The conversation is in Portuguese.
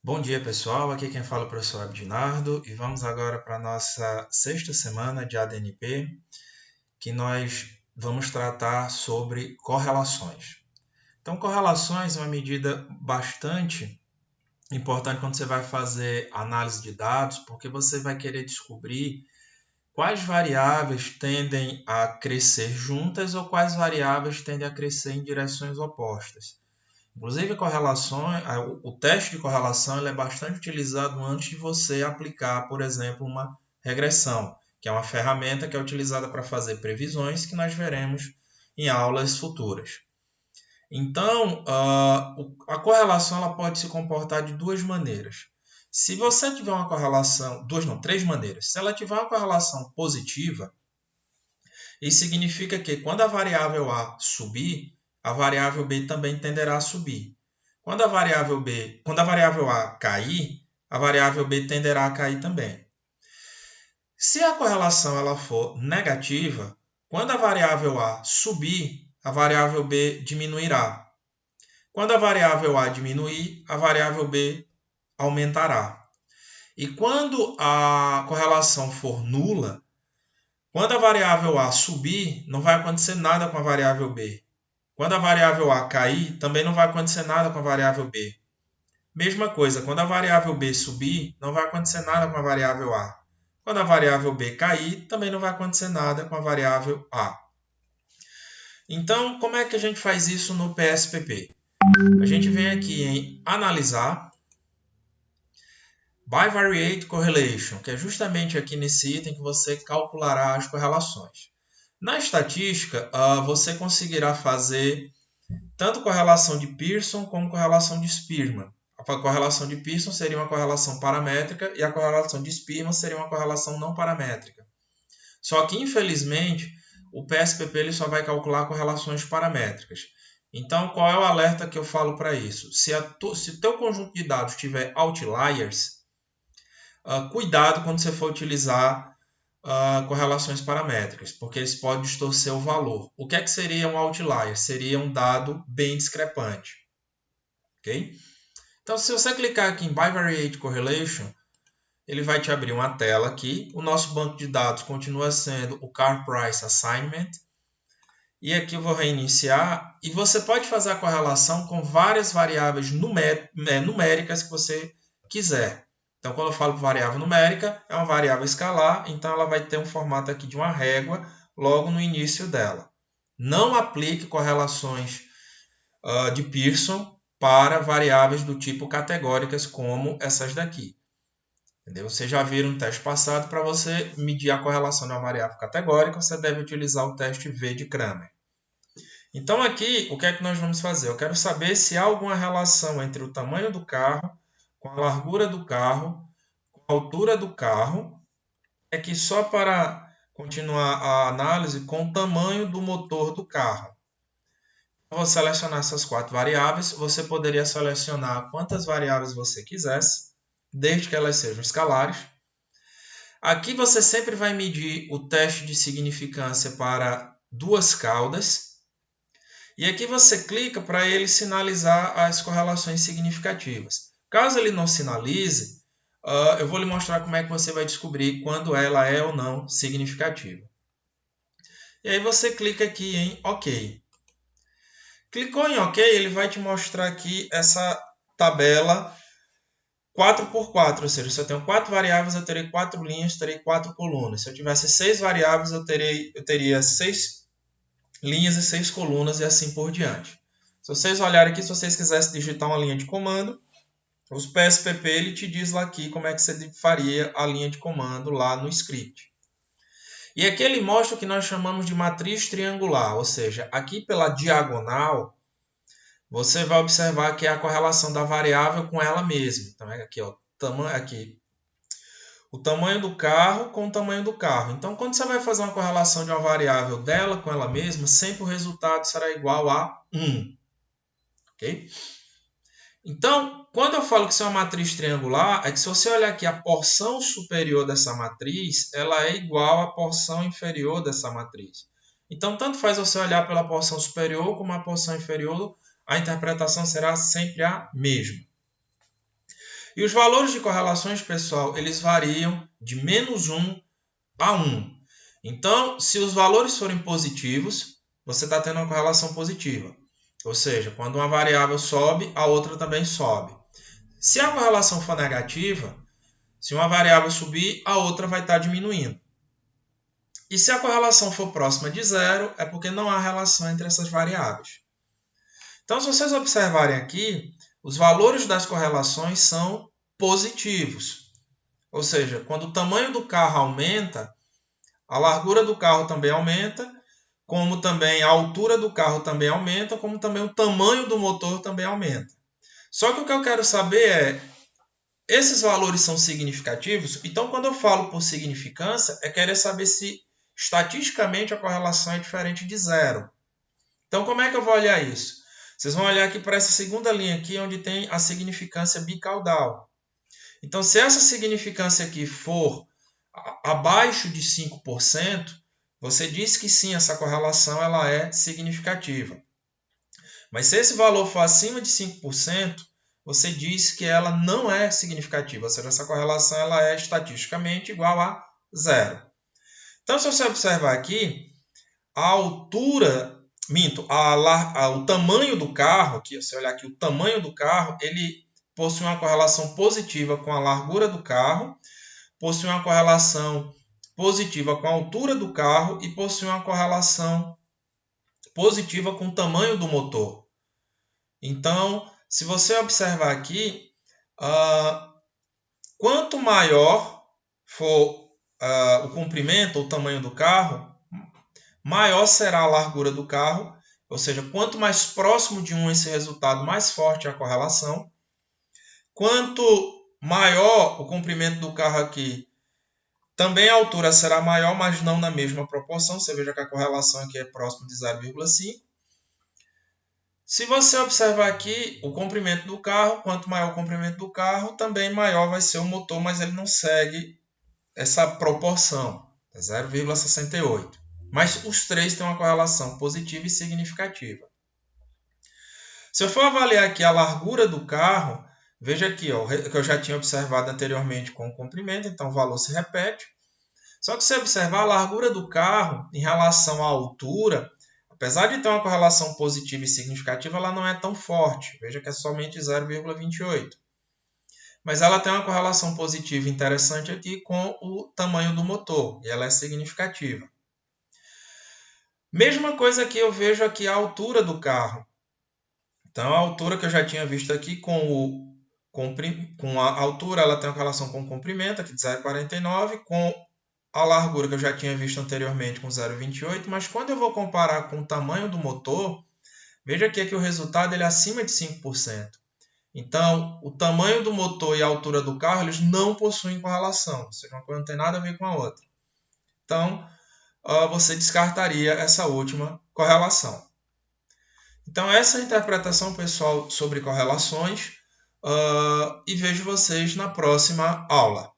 Bom dia, pessoal. Aqui quem fala é o professor Abdinardo e vamos agora para a nossa sexta semana de ADNP, que nós vamos tratar sobre correlações. Então, correlações é uma medida bastante importante quando você vai fazer análise de dados, porque você vai querer descobrir quais variáveis tendem a crescer juntas ou quais variáveis tendem a crescer em direções opostas. Inclusive, o teste de correlação ele é bastante utilizado antes de você aplicar, por exemplo, uma regressão, que é uma ferramenta que é utilizada para fazer previsões que nós veremos em aulas futuras. Então, a correlação ela pode se comportar de duas maneiras. Se você tiver uma correlação, três maneiras. Se ela tiver uma correlação positiva, isso significa que quando a variável A subir, a variável B também tenderá a subir. Quando a variável A cair, a variável B tenderá a cair também. Se a correlação ela for negativa, quando a variável A subir, a variável B diminuirá. Quando a variável A diminuir, a variável B aumentará. E quando a correlação for nula, quando a variável A subir, não vai acontecer nada com a variável B. Quando a variável A cair, também não vai acontecer nada com a variável B. Mesma coisa, quando a variável B subir, não vai acontecer nada com a variável A. Quando a variável B cair, também não vai acontecer nada com a variável A. Então, como é que a gente faz isso no PSPP? A gente vem aqui em analisar Bivariate Correlation, que é justamente aqui nesse item que você calculará as correlações. Na estatística, você conseguirá fazer tanto correlação de Pearson como correlação de Spearman. A correlação de Pearson seria uma correlação paramétrica e a correlação de Spearman seria uma correlação não paramétrica. Só que, infelizmente, o PSPP ele só vai calcular correlações paramétricas. Então, qual é o alerta que eu falo para isso? Se o teu conjunto de dados tiver outliers, cuidado quando você for utilizar correlações paramétricas, porque eles podem distorcer o valor. O que é que seria um outlier? Seria um dado bem discrepante. Okay? Então, se você clicar aqui em Bivariate Correlation, ele vai te abrir uma tela aqui. O nosso banco de dados continua sendo o Car Price Assignment. E aqui eu vou reiniciar. E você pode fazer a correlação com várias variáveis numéricas que você quiser. Então, quando eu falo variável numérica, é uma variável escalar, então ela vai ter um formato aqui de uma régua logo no início dela. Não aplique correlações de Pearson para variáveis do tipo categóricas, como essas daqui. Entendeu? Vocês já viram no teste passado, para você medir a correlação de uma variável categórica, você deve utilizar o teste V de Cramer. Então, aqui, o que é que nós vamos fazer? Eu quero saber se há alguma relação entre o tamanho do carro, com a largura do carro, com a altura do carro. É que só para continuar a análise com o tamanho do motor do carro. Eu vou selecionar essas quatro variáveis. Você poderia selecionar quantas variáveis você quisesse, desde que elas sejam escalares. Aqui você sempre vai medir o teste de significância para duas caudas. E aqui você clica para ele sinalizar as correlações significativas. Caso ele não sinalize, eu vou lhe mostrar como é que você vai descobrir quando ela é ou não significativa. E aí você clica aqui em OK. Clicou em OK, ele vai te mostrar aqui essa tabela 4x4, ou seja, se eu tenho 4 variáveis, eu terei 4 linhas, terei 4 colunas. Se eu tivesse 6 variáveis, eu teria 6 linhas e 6 colunas e assim por diante. Se vocês olharem aqui, se vocês quisessem digitar uma linha de comando, os PSPP ele te diz lá aqui como é que você faria a linha de comando lá no script. E aqui ele mostra o que nós chamamos de matriz triangular, ou seja, aqui pela diagonal, você vai observar que é a correlação da variável com ela mesma. Então, aqui, ó, o tamanho do carro com o tamanho do carro. Então, quando você vai fazer uma correlação de uma variável dela com ela mesma, sempre o resultado será igual a 1. Okay? Então, quando eu falo que isso é uma matriz triangular, é que se você olhar aqui a porção superior dessa matriz, ela é igual à porção inferior dessa matriz. Então, tanto faz você olhar pela porção superior como a porção inferior, a interpretação será sempre a mesma. E os valores de correlações, pessoal, eles variam de -1 a 1. Então, se os valores forem positivos, você está tendo uma correlação positiva. Ou seja, quando uma variável sobe, a outra também sobe. Se a correlação for negativa, se uma variável subir, a outra vai estar diminuindo. E se a correlação for próxima de zero, é porque não há relação entre essas variáveis. Então, se vocês observarem aqui, os valores das correlações são positivos. Ou seja, quando o tamanho do carro aumenta, a largura do carro também aumenta, como também a altura do carro também aumenta, como também o tamanho do motor também aumenta. Só que o que eu quero saber é, esses valores são significativos? Então, quando eu falo por significância, é querer saber se estatisticamente a correlação é diferente de zero. Então, como é que eu vou olhar isso? Vocês vão olhar aqui para essa segunda linha aqui, onde tem a significância bicaudal. Então, se essa significância aqui for abaixo de 5%, você diz que sim, essa correlação ela é significativa. Mas se esse valor for acima de 5%, você diz que ela não é significativa, ou seja, essa correlação ela é estatisticamente igual a zero. Então, se você observar aqui, a altura, o tamanho do carro, aqui, se você olhar aqui, o tamanho do carro, ele possui uma correlação positiva com a largura do carro, possui uma correlação positiva com a altura do carro e possui uma correlação positiva com o tamanho do motor. Então, se você observar aqui, quanto maior for o comprimento ou o tamanho do carro, maior será a largura do carro, ou seja, quanto mais próximo de esse resultado, mais forte é a correlação. Quanto maior o comprimento do carro aqui, também a altura será maior, mas não na mesma proporção. Você veja que a correlação aqui é próxima de 0,5. Se você observar aqui o comprimento do carro, quanto maior o comprimento do carro, também maior vai ser o motor, mas ele não segue essa proporção, 0,68. Mas os três têm uma correlação positiva e significativa. Se eu for avaliar aqui a largura do carro, veja aqui, que eu já tinha observado anteriormente com o comprimento, então o valor se repete. Só que se observar a largura do carro em relação à altura, apesar de ter uma correlação positiva e significativa, ela não é tão forte. Veja que é somente 0,28. Mas ela tem uma correlação positiva interessante aqui com o tamanho do motor, e ela é significativa. Mesma coisa que eu vejo aqui a altura do carro. Então, a altura que eu já tinha visto aqui com a altura, ela tem uma relação com o comprimento, aqui de 0,49, com a largura que eu já tinha visto anteriormente com 0,28, mas quando eu vou comparar com o tamanho do motor, veja aqui que o resultado ele é acima de 5%. Então, o tamanho do motor e a altura do carro, eles não possuem correlação, ou seja, uma coisa não tem nada a ver com a outra. Então, você descartaria essa última correlação. Então, essa é a interpretação, pessoal, sobre correlações, e vejo vocês na próxima aula.